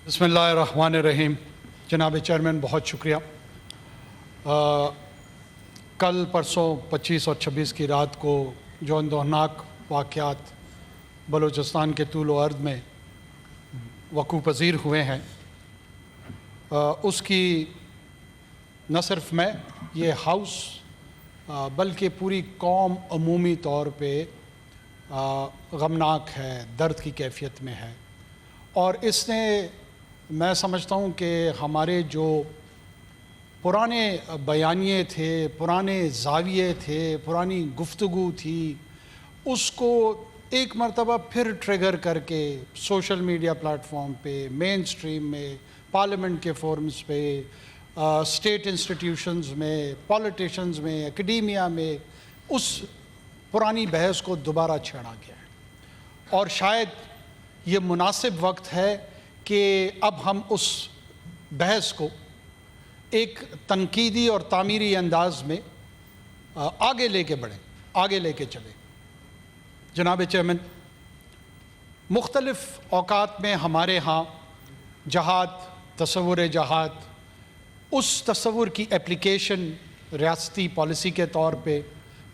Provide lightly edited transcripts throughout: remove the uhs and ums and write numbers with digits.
بسم اللہ الرحمن الرحیم۔ جناب چیئرمین بہت شکریہ۔ کل پرسوں 25 اور 26 کی رات کو جو اندوہناک واقعات بلوچستان کے طول و عرض میں وقوع پذیر ہوئے ہیں، اس کی نہ صرف میں یہ ہاؤس بلکہ پوری قوم عمومی طور پہ غمناک ہے، درد کی کیفیت میں ہے، اور اس نے میں سمجھتا ہوں کہ ہمارے جو پرانے بیانیے تھے، پرانے زاویے تھے، پرانی گفتگو تھی، اس کو ایک مرتبہ پھر ٹریگر کر کے سوشل میڈیا پلیٹ فارم پہ، مین سٹریم میں، پارلیمنٹ کے فورمز پہ، اسٹیٹ انسٹیٹیوشنز میں، پولیٹیشنز میں، اکیڈیمیا میں اس پرانی بحث کو دوبارہ چھیڑا گیا ہے، اور شاید یہ مناسب وقت ہے کہ اب ہم اس بحث کو ایک تنقیدی اور تعمیری انداز میں آگے لے کے بڑھیں، آگے لے کے چلیں۔ جناب چیئرمین، مختلف اوقات میں ہمارے ہاں جہاد، تصور جہاد، اس تصور کی اپلیکیشن ریاستی پالیسی کے طور پہ،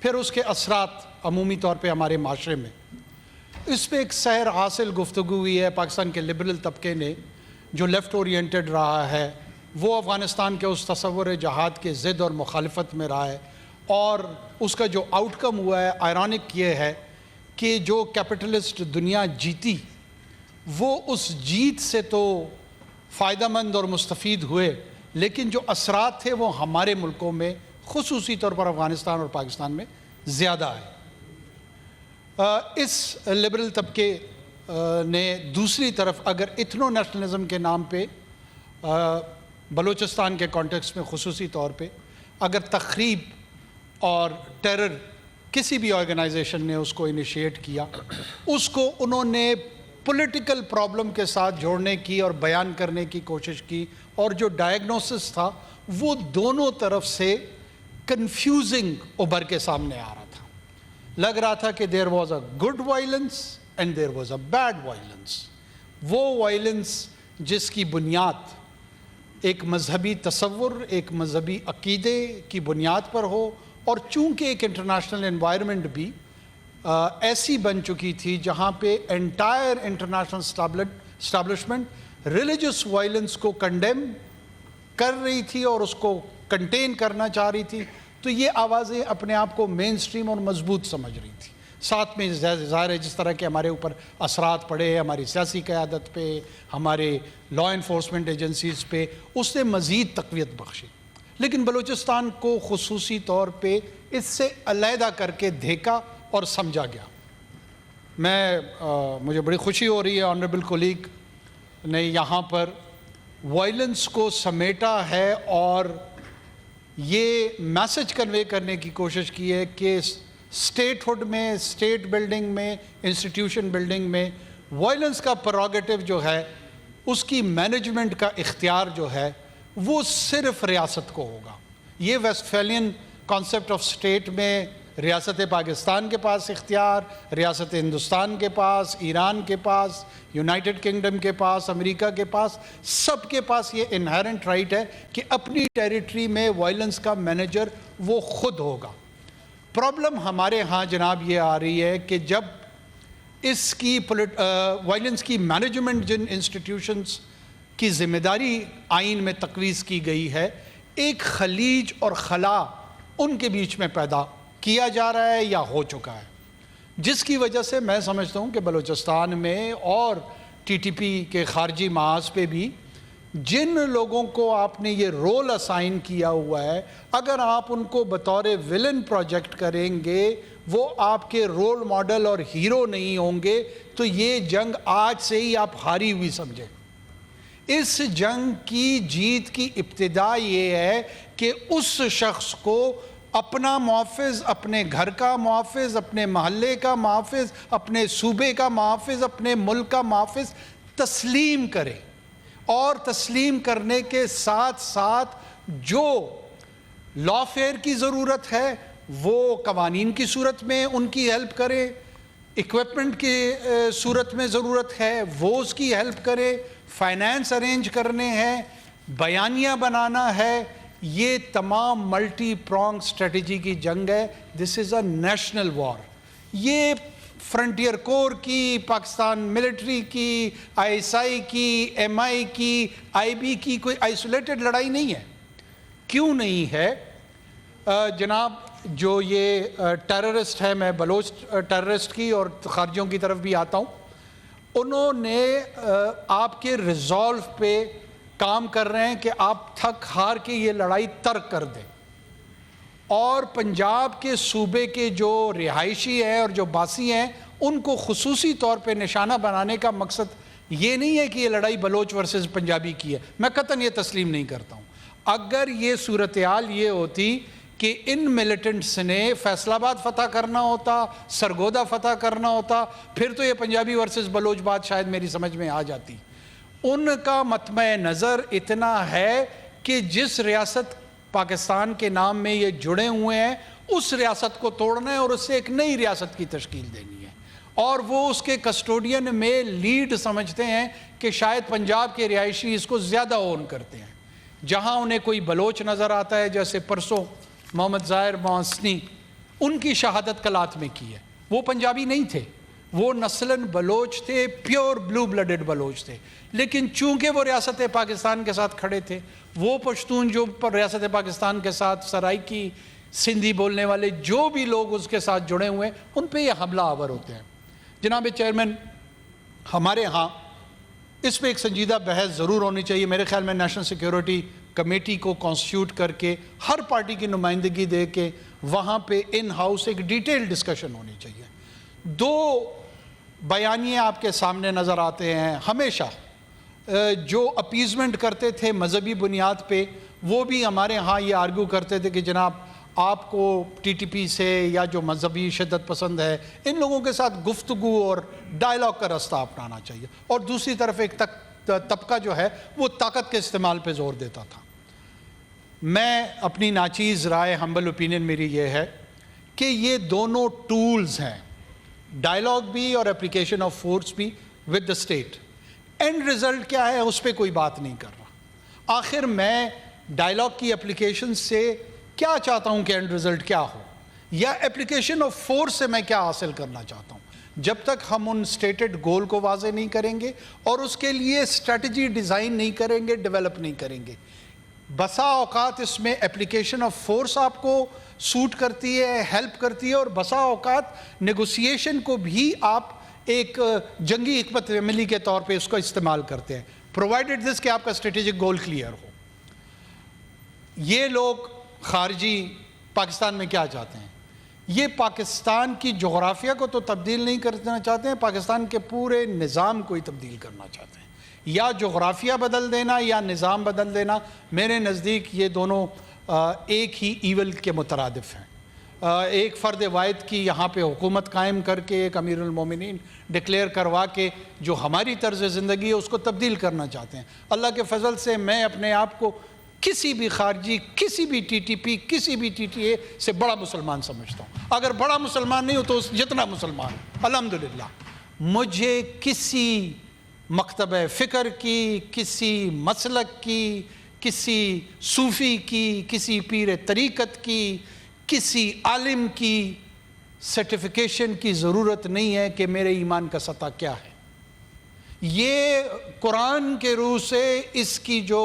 پھر اس کے اثرات عمومی طور پہ ہمارے معاشرے میں، اس پہ ایک سیر حاصل گفتگو ہوئی ہے۔ پاکستان کے لبرل طبقے نے جو لیفٹ اورینٹڈ رہا ہے وہ افغانستان کے اس تصور جہاد کے ضد اور مخالفت میں رہا ہے، اور اس کا جو آؤٹ کم ہوا ہے، آئرونک یہ ہے کہ جو کیپٹلسٹ دنیا جیتی وہ اس جیت سے تو فائدہ مند اور مستفید ہوئے، لیکن جو اثرات تھے وہ ہمارے ملکوں میں خصوصی طور پر افغانستان اور پاکستان میں زیادہ آئے۔ اس لبرل طبقے نے دوسری طرف اگر ایتھنو نیشنلزم کے نام پہ بلوچستان کے کانٹیکسٹ میں خصوصی طور پہ اگر تخریب اور ٹیرر کسی بھی آرگنائزیشن نے اس کو انیشیٹ کیا، اس کو انہوں نے پولیٹیکل پرابلم کے ساتھ جوڑنے کی اور بیان کرنے کی کوشش کی، اور جو ڈائگنوسس تھا وہ دونوں طرف سے کنفیوزنگ ابھر کے سامنے آ رہا تھا۔ لگ رہا تھا کہ there was a good violence and there was a bad violence. وہ وائلنس جس کی بنیاد ایک مذہبی تصور، ایک مذہبی عقیدے کی بنیاد پر ہو، اور چونکہ ایک انٹرنیشنل انوائرمنٹ بھی ایسی بن چکی تھی جہاں پہ entire international establishment religious violence کو کنڈیم کر رہی تھی اور اس کو کنٹین کرنا چاہ رہی تھی، تو یہ آوازیں اپنے آپ کو مین سٹریم اور مضبوط سمجھ رہی تھی۔ ساتھ میں ظاہر ہے جس طرح کے ہمارے اوپر اثرات پڑے ہماری سیاسی قیادت پہ، ہمارے لا انفورسمنٹ ایجنسیز پہ، اس نے مزید تقویت بخشی، لیکن بلوچستان کو خصوصی طور پہ اس سے علیحدہ کر کے دیکھا اور سمجھا گیا۔ مجھے بڑی خوشی ہو رہی ہے آنریبل کولیگ نے یہاں پر وائلنس کو سمیٹا ہے اور یہ میسج کنوے کرنے کی کوشش کی ہے کہ اسٹیٹ ہوڈ میں، اسٹیٹ بلڈنگ میں، انسٹیٹیوشن بلڈنگ میں وائلنس کا پروگیٹو جو ہے، اس کی مینجمنٹ کا اختیار جو ہے وہ صرف ریاست کو ہوگا۔ یہ ویسٹفیلین کانسیپٹ آف اسٹیٹ میں ریاست پاکستان کے پاس اختیار، ریاست ہندوستان کے پاس، ایران کے پاس، یونائٹڈ کنگڈم کے پاس، امریکہ کے پاس، سب کے پاس یہ انہیرنٹ رائٹ ہے کہ اپنی ٹیریٹری میں وائلنس کا مینیجر وہ خود ہوگا۔ پرابلم ہمارے ہاں جناب یہ آ رہی ہے کہ جب اس کی وائلنس کی مینجمنٹ جن انسٹیٹیوشنز کی ذمہ داری آئین میں تقویض کی گئی ہے، ایک خلیج اور خلا ان کے بیچ میں پیدا کیا جا رہا ہے یا ہو چکا ہے، جس کی وجہ سے میں سمجھتا ہوں کہ بلوچستان میں اور ٹی ٹی پی کے خارجی محاذ پہ بھی جن لوگوں کو آپ نے یہ رول اسائن کیا ہوا ہے، اگر آپ ان کو بطور ویلن پروجیکٹ کریں گے، وہ آپ کے رول ماڈل اور ہیرو نہیں ہوں گے، تو یہ جنگ آج سے ہی آپ ہاری ہوئی سمجھیں۔ اس جنگ کی جیت کی ابتدا یہ ہے کہ اس شخص کو اپنا محافظ، اپنے گھر کا محافظ، اپنے محلے کا محافظ، اپنے صوبے کا محافظ، اپنے ملک کا محافظ تسلیم کرے، اور تسلیم کرنے کے ساتھ ساتھ جو لا فیئر کی ضرورت ہے وہ قوانین کی صورت میں ان کی ہیلپ کرے، ایکوپمنٹ کی صورت میں ضرورت ہے وہ اس کی ہیلپ کرے، فائنینس ارینج کرنے ہیں, بیانیہ بنانا ہے, یہ تمام ملٹی پرونگ اسٹریٹجی کی جنگ ہے. دس از اے نیشنل وار. یہ فرنٹیئر کور کی, پاکستان ملٹری کی, آئی ایس آئی کی, ایم آئی کی, آئی بی کی کوئی آئسولیٹڈ لڑائی نہیں ہے. کیوں نہیں ہے جناب؟ جو یہ ٹیررسٹ ہے, میں بلوچ ٹیررسٹ کی اور خارجیوں کی طرف بھی آتا ہوں, انہوں نے آپ کے ریزالو پہ کام کر رہے ہیں کہ آپ تھک ہار کے یہ لڑائی ترک کر دیں, اور پنجاب کے صوبے کے جو رہائشی ہیں اور جو باسی ہیں ان کو خصوصی طور پہ نشانہ بنانے کا مقصد یہ نہیں ہے کہ یہ لڑائی بلوچ ورسز پنجابی کی ہے. میں قطعاً یہ تسلیم نہیں کرتا ہوں. اگر یہ صورتحال یہ ہوتی کہ ان ملیٹنٹس نے فیصل آباد فتح کرنا ہوتا, سرگودا فتح کرنا ہوتا, پھر تو یہ پنجابی ورسز بلوچ بات شاید میری سمجھ میں آ جاتی. ان کا مطمع نظر اتنا ہے کہ جس ریاست پاکستان کے نام میں یہ جڑے ہوئے ہیں اس ریاست کو توڑنا ہے اور اس سے ایک نئی ریاست کی تشکیل دینی ہے, اور وہ اس کے کسٹوڈین میں لیڈ سمجھتے ہیں کہ شاید پنجاب کے رہائشی اس کو زیادہ اون کرتے ہیں. جہاں انہیں کوئی بلوچ نظر آتا ہے, جیسے پرسوں محمد ظاہر محسنی, ان کی شہادت کلات میں کی ہے, وہ پنجابی نہیں تھے, وہ نسلاً بلوچ تھے, پیور بلو بلڈڈ بلوچ تھے, لیکن چونکہ وہ ریاست پاکستان کے ساتھ کھڑے تھے, وہ پشتون جو ریاست پاکستان کے ساتھ, سرائکی, سندھی بولنے والے جو بھی لوگ اس کے ساتھ جڑے ہوئے ہیں, ان پہ یہ حملہ آور ہوتے ہیں. جناب چیئرمین, ہمارے ہاں اس پہ ایک سنجیدہ بحث ضرور ہونی چاہیے. میرے خیال میں نیشنل سیکیورٹی کمیٹی کو کانسٹیٹیوٹ کر کے ہر پارٹی کی نمائندگی دے کے وہاں پہ ان ہاؤس ایک ڈیٹیل ڈسکشن ہونی چاہیے. دو بیانیے آپ کے سامنے نظر آتے ہیں ہمیشہ, جو اپیزمنٹ کرتے تھے مذہبی بنیاد پہ, وہ بھی ہمارے ہاں یہ آرگو کرتے تھے کہ جناب آپ کو ٹی ٹی پی سے یا جو مذہبی شدت پسند ہے ان لوگوں کے ساتھ گفتگو اور ڈائلاگ کا راستہ اپنانا چاہیے, اور دوسری طرف ایک طبقہ جو ہے وہ طاقت کے استعمال پہ زور دیتا تھا. میں اپنی ناچیز رائے, ہمبل اوپینین میری یہ ہے کہ یہ دونوں ٹولز ہیں, ڈائلاگ بھی اور اپلیکیشن آف فورس بھی with the state. And result کیا ہے اس پہ کوئی بات نہیں کر رہا. آخر میں ڈائلاگ کی اپلیکیشن سے کیا چاہتا ہوں کہ اینڈ رزلٹ کیا ہو, یا اپلیکیشن آف فورس سے میں کیا حاصل کرنا چاہتا ہوں. جب تک ہم ان سٹیٹڈ گول کو واضح نہیں کریں گے اور اس کے لیے اسٹریٹجی ڈیزائن نہیں کریں گے, ڈیولپ نہیں کریں گے, بسا اوقات اس میں اپلیکیشن آف فورس آپ کو سوٹ کرتی ہے, ہیلپ کرتی ہے, اور بسا اوقات نیگوسیشن کو بھی آپ ایک جنگی حکمت عملی کے طور پہ اس کو استعمال کرتے ہیں, پرووائڈڈ دس کہ آپ کا اسٹریٹجک گول کلیئر ہو. یہ لوگ خارجی پاکستان میں کیا چاہتے ہیں؟ یہ پاکستان کی جغرافیہ کو تو تبدیل نہیں کرنا چاہتے ہیں, پاکستان کے پورے نظام کو ہی تبدیل کرنا چاہتے ہیں. یا جغرافیہ بدل دینا یا نظام بدل دینا, میرے نزدیک یہ دونوں ایک ہی ایول کے مترادف ہیں. ایک فرد واحد کی یہاں پہ حکومت قائم کر کے ایک امیر المومنین ڈکلیئر کروا کے جو ہماری طرز زندگی ہے اس کو تبدیل کرنا چاہتے ہیں. اللہ کے فضل سے میں اپنے آپ کو کسی بھی خارجی, کسی بھی ٹی ٹی پی, کسی بھی ٹی ٹی اے سے بڑا مسلمان سمجھتا ہوں. اگر بڑا مسلمان نہیں ہو تو جتنا مسلمان, الحمدللہ. مجھے کسی مکتب فکر کی, کسی مسلک کی, کسی صوفی کی, کسی پیر طریقت کی, کسی عالم کی سرٹیفیکیشن کی ضرورت نہیں ہے کہ میرے ایمان کا سطح کیا ہے. یہ قرآن کے روح سے اس کی جو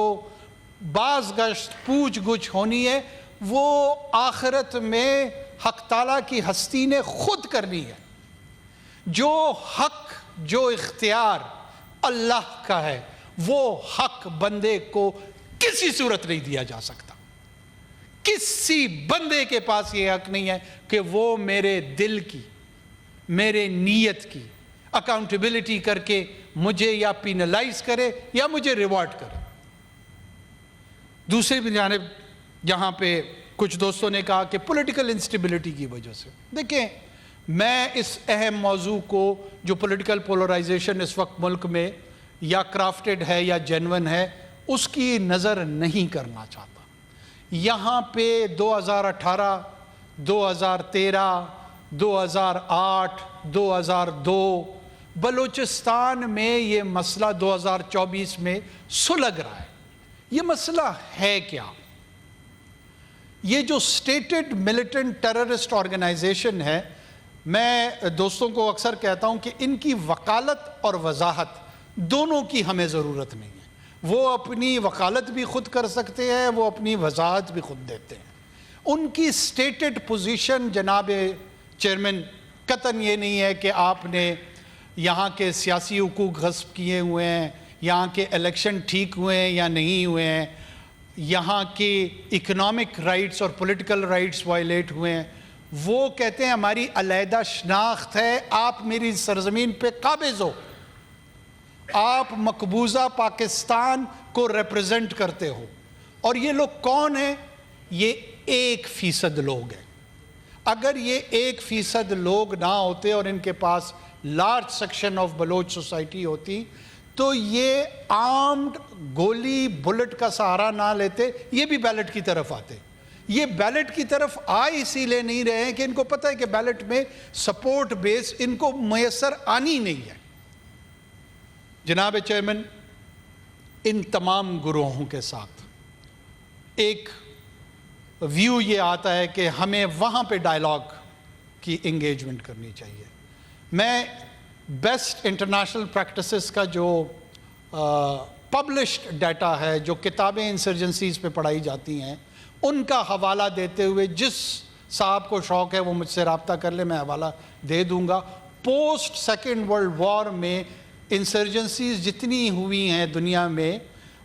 باز گشت پوچھ گچھ ہونی ہے وہ آخرت میں حق تعالیٰ کی ہستی نے خود کرنی ہے. جو حق, جو اختیار اللہ کا ہے, وہ حق بندے کو کسی صورت نہیں دیا جا سکتا. کسی بندے کے پاس یہ حق نہیں ہے کہ وہ میرے دل کی, میرے نیت کی اکاؤنٹیبلٹی کر کے مجھے یا پینلائز کرے یا مجھے ریوارڈ کرے. دوسری بھی جانب جہاں پہ کچھ دوستوں نے کہا کہ پولیٹیکل انسٹیبلٹی کی وجہ سے, دیکھیں میں اس اہم موضوع کو جو پولیٹیکل پولرائزیشن اس وقت ملک میں یا کرافٹڈ ہے یا جینون ہے اس کی نظر نہیں کرنا چاہتا. یہاں پہ 2018, 2013, 2008, 2002 بلوچستان میں یہ مسئلہ 2024 میں سلگ رہا ہے. یہ مسئلہ ہے کیا؟ یہ جو اسٹیٹڈ ملیٹنٹ ٹیررسٹ آرگنائزیشن ہے، میں دوستوں کو اکثر کہتا ہوں کہ ان کی وکالت اور وضاحت دونوں کی ہمیں ضرورت نہیں ہے. وہ اپنی وکالت بھی خود کر سکتے ہیں، وہ اپنی وضاحت بھی خود دیتے ہیں. ان کی اسٹیٹڈ پوزیشن جناب چیئرمین قطعاً یہ نہیں ہے کہ آپ نے یہاں کے سیاسی حقوق غصب کیے ہوئے ہیں، یہاں کے الیکشن ٹھیک ہوئے ہیں یا نہیں ہوئے ہیں، یہاں کے اکنامک رائٹس اور پولیٹیکل رائٹس وائلیٹ ہوئے ہیں. وہ کہتے ہیں ہماری علیحدہ شناخت ہے، آپ میری سرزمین پہ قابض ہو، آپ مقبوضہ پاکستان کو ریپرزینٹ کرتے ہو. اور یہ لوگ کون ہیں؟ یہ 1% لوگ ہیں. اگر یہ 1% لوگ نہ ہوتے اور ان کے پاس large section of Baloch society ہوتی تو یہ آرمڈ گولی بلٹ کا سہارا نہ لیتے، یہ بھی بیلٹ کی طرف آتے. یہ بیلٹ کی طرف اسی لیے نہیں رہے ہیں کہ ان کو پتہ ہے کہ بیلٹ میں سپورٹ بیس ان کو میسر آنی نہیں ہے. جناب چیئرمین، ان تمام گروہوں کے ساتھ ایک ویو یہ آتا ہے کہ ہمیں وہاں پہ ڈائلاگ کی انگیجمنٹ کرنی چاہیے. میں بیسٹ انٹرنیشنل پریکٹسز کا جو پبلشڈ ڈیٹا ہے، جو کتابیں انسرجنسیز پہ پڑھائی جاتی ہیں، ان کا حوالہ دیتے ہوئے جس صاحب کو شوق ہے وہ مجھ سے رابطہ کر لے، میں حوالہ دے دوں گا. پوسٹ سیکنڈ ورلڈ وار میں انسرجنسیز جتنی ہوئی ہیں دنیا میں،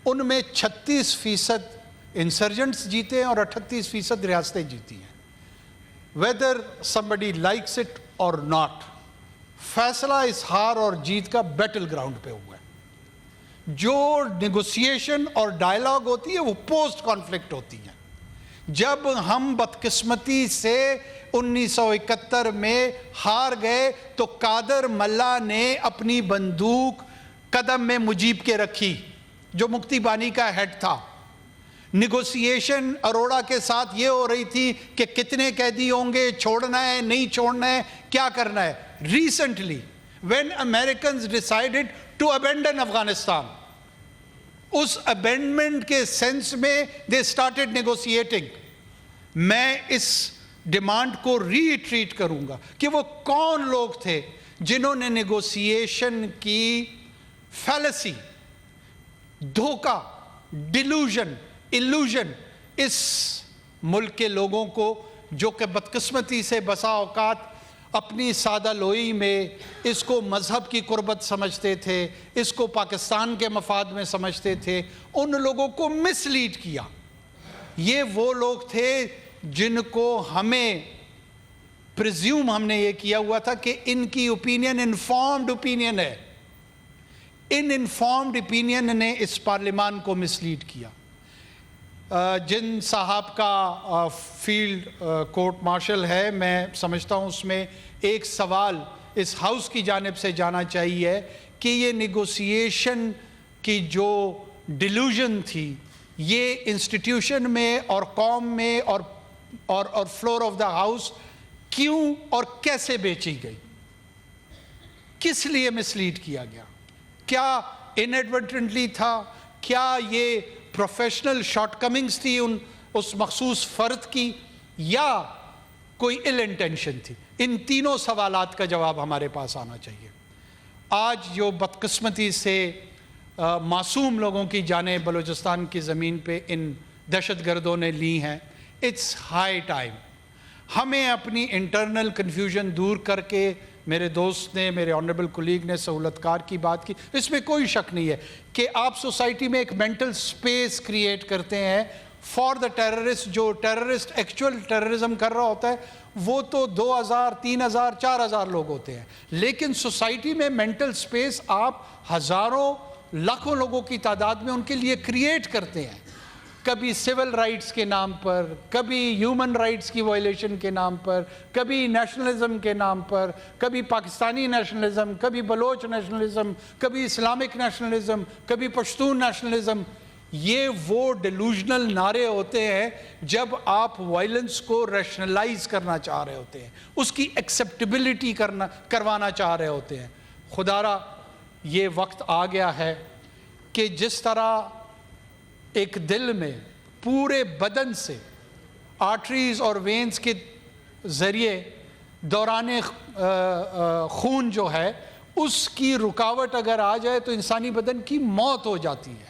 ان میں 36% انسرجنٹس جیتے ہیں اور 38% ریاستیں جیتی ہیں. Weather somebody likes it or not، فیصلہ اس ہار اور جیت کا بیٹل گراؤنڈ پہ ہوا ہے. جو نیگوسیشن اور ڈائلاگ ہوتی ہے وہ پوسٹ کانفلکٹ ہوتی ہے. جب ہم بدقسمتی سے 1971 میں ہار گئے تو قادر ملا نے اپنی بندوق قدم میں مجیب کے رکھی، جو مکتی بانی کا ہیڈ تھا. نیگوسیشن اروڑا کے ساتھ یہ ہو رہی تھی کہ کتنے قیدی ہوں گے، چھوڑنا ہے نہیں چھوڑنا ہے، کیا کرنا ہے. Recently when Americans decided to abandon Afghanistan، اس abandonment کے سینس میں they started negotiating. میں اس ڈیمانڈ کو ریٹریٹ کروں گا کہ وہ کون لوگ تھے جنہوں نے نیگوسیشن کی فیلسی، دھوکہ، ڈیلوژن، ایلوژن اس ملک کے لوگوں کو، جو کہ بدقسمتی سے بسا اوقات اپنی سادہ لوئی میں اس کو مذہب کی قربت سمجھتے تھے، اس کو پاکستان کے مفاد میں سمجھتے تھے، ان لوگوں کو مس لیڈ کیا. یہ وہ لوگ تھے جن کو ہمیں پریزیوم ہم نے یہ کیا ہوا تھا کہ ان کی اوپینین انفارمڈ اوپینین ہے. ان انفارمڈ اوپینین نے اس پارلیمان کو مس لیڈ کیا. جن صاحب کا فیلڈ کورٹ مارشل ہے، میں سمجھتا ہوں اس میں ایک سوال اس ہاؤس کی جانب سے جانا چاہیے کہ یہ نیگوسیشن کی جو ڈیلوژن تھی، یہ انسٹیٹیوشن میں اور قوم میں اور فلور آف دا ہاؤس کیوں اور کیسے بیچی گئی، کس لیے مس لیڈ کیا گیا؟ کیا انیڈورٹنٹلی تھا؟ کیا یہ پروفیشنل شارٹ کمنگز تھی اس مخصوص فرد کی، یا کوئی ایل انٹینشن تھی؟ ان تینوں سوالات کا جواب ہمارے پاس آنا چاہیے. آج جو بدقسمتی سے معصوم لوگوں کی جانیں بلوچستان کی زمین پہ ان دہشت گردوں نے لی ہیں، اٹس ہائی ٹائم ہمیں اپنی انٹرنل کنفیوژن دور کر کے، میرے دوست نے، میرے آنریبل کولیگ نے سہولت کار کی بات کی، اس میں کوئی شک نہیں ہے کہ آپ سوسائٹی میں ایک مینٹل سپیس کریٹ کرتے ہیں فار دا ٹیررسٹ. جو ٹیررسٹ ایکچوئل ٹیررزم کر رہا ہوتا ہے وہ تو 2000 3000 4000 لوگ ہوتے ہیں، لیکن سوسائٹی میں مینٹل سپیس آپ ہزاروں لاکھوں لوگوں کی تعداد میں ان کے لیے کریٹ کرتے ہیں. کبھی سول رائٹس کے نام پر، کبھی ہیومن رائٹس کی وائلیشن کے نام پر، کبھی نیشنلزم کے نام پر، کبھی پاکستانی نیشنلزم، کبھی بلوچ نیشنلزم، کبھی اسلامک نیشنلزم، کبھی پشتون نیشنلزم. یہ وہ ڈیلوژنل نعرے ہوتے ہیں جب آپ وائلنس کو ریشنلائز کرنا چاہ رہے ہوتے ہیں، اس کی ایکسیپٹیبلٹی کروانا چاہ رہے ہوتے ہیں. خدارا یہ وقت آ گیا ہے کہ جس طرح ایک دل میں پورے بدن سے آرٹریز اور وینز کے ذریعے دوران خون جو ہے اس کی رکاوٹ اگر آ جائے تو انسانی بدن کی موت ہو جاتی ہے.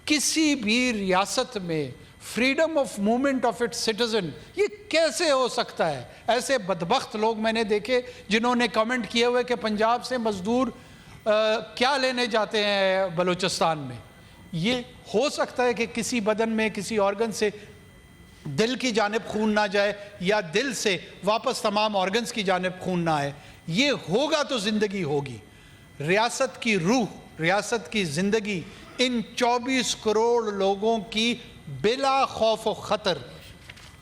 کسی بھی ریاست میں freedom of movement of its citizen یہ کیسے ہو سکتا ہے؟ ایسے بدبخت لوگ میں نے دیکھے جنہوں نے کمنٹ کیے ہوئے کہ پنجاب سے مزدور کیا لینے جاتے ہیں بلوچستان میں. یہ ہو سکتا ہے کہ کسی بدن میں کسی آرگن سے دل کی جانب خون نہ جائے یا دل سے واپس تمام آرگنز کی جانب خون نہ آئے؟ یہ ہوگا تو زندگی ہوگی. ریاست کی روح، ریاست کی زندگی ان 24 کروڑ لوگوں کی بلا خوف و خطر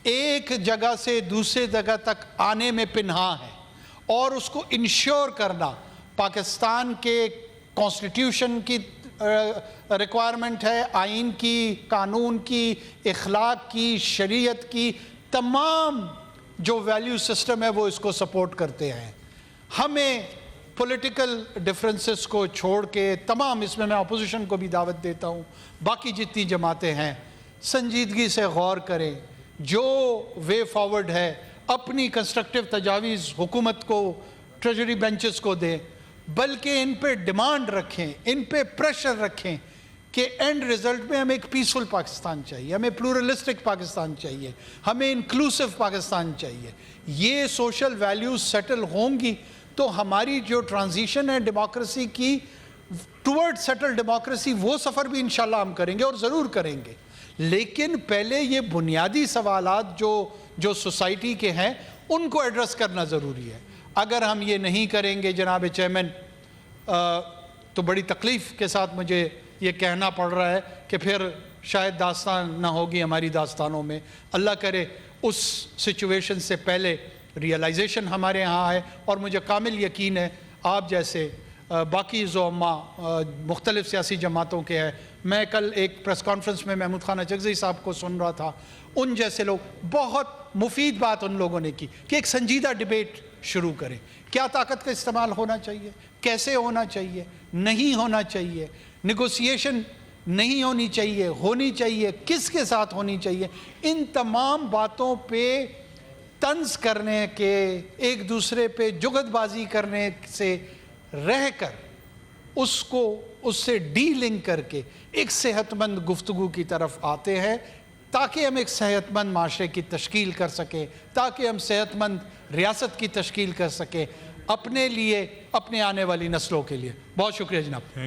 ایک جگہ سے دوسرے جگہ تک آنے میں پنہاں ہے، اور اس کو انشور کرنا پاکستان کے کانسٹیٹیوشن کی ریکوائرمنٹ ہے، آئین کی، قانون کی، اخلاق کی، شریعت کی. تمام جو ویلیو سسٹم ہے وہ اس کو سپورٹ کرتے ہیں. ہمیں پولیٹیکل ڈفرینسز کو چھوڑ کے تمام، اس میں اپوزیشن کو بھی دعوت دیتا ہوں، باقی جتنی جماعتیں ہیں سنجیدگی سے غور کریں. جو وے فارورڈ ہے اپنی کنسٹرکٹیو تجاویز حکومت کو، ٹریجری بینچز کو دیں، بلکہ ان پہ ڈیمانڈ رکھیں، ان پہ پریشر رکھیں کہ اینڈ رزلٹ میں ہمیں ایک پیسفل پاکستان چاہیے، ہمیں پلورلسٹک پاکستان چاہیے، ہمیں انکلوسیو پاکستان چاہیے. یہ سوشل ویلیوز سیٹل ہوں گی تو ہماری جو ٹرانزیشن ہے ڈیموکریسی کی ٹورڈ سیٹل ڈیموکریسی، وہ سفر بھی انشاءاللہ ہم کریں گے اور ضرور کریں گے. لیکن پہلے یہ بنیادی سوالات جو سوسائٹی کے ہیں ان کو ایڈریس کرنا ضروری ہے. اگر ہم یہ نہیں کریں گے جناب چیئرمین، تو بڑی تکلیف کے ساتھ مجھے یہ کہنا پڑ رہا ہے کہ پھر شاید داستان نہ ہوگی ہماری داستانوں میں. اللہ کرے اس سچویشن سے پہلے ریئلائزیشن ہمارے ہاں آئے، اور مجھے کامل یقین ہے آپ جیسے باقی زعماء مختلف سیاسی جماعتوں کے ہیں. میں کل ایک پریس کانفرنس میں محمود خان اچکزئی صاحب کو سن رہا تھا، ان جیسے لوگ، بہت مفید بات ان لوگوں نے کی کہ ایک سنجیدہ ڈیبیٹ شروع کریں. کیا طاقت کا استعمال ہونا چاہیے، کیسے ہونا چاہیے، نہیں ہونا چاہیے، نیگوسیشن نہیں ہونی چاہیے، ہونی چاہیے، کس کے ساتھ ہونی چاہیے. ان تمام باتوں پہ طنز کرنے کے، ایک دوسرے پہ جغد بازی کرنے سے رہ کر اس سے ڈیلنگ کر کے ایک صحت مند گفتگو کی طرف آتے ہیں، تاکہ ہم ایک صحت مند معاشرے کی تشکیل کر سکیں، تاکہ ہم صحت مند ریاست کی تشکیل کر سکیں، اپنے لیے، اپنے آنے والی نسلوں کے لیے. بہت شکریہ جناب.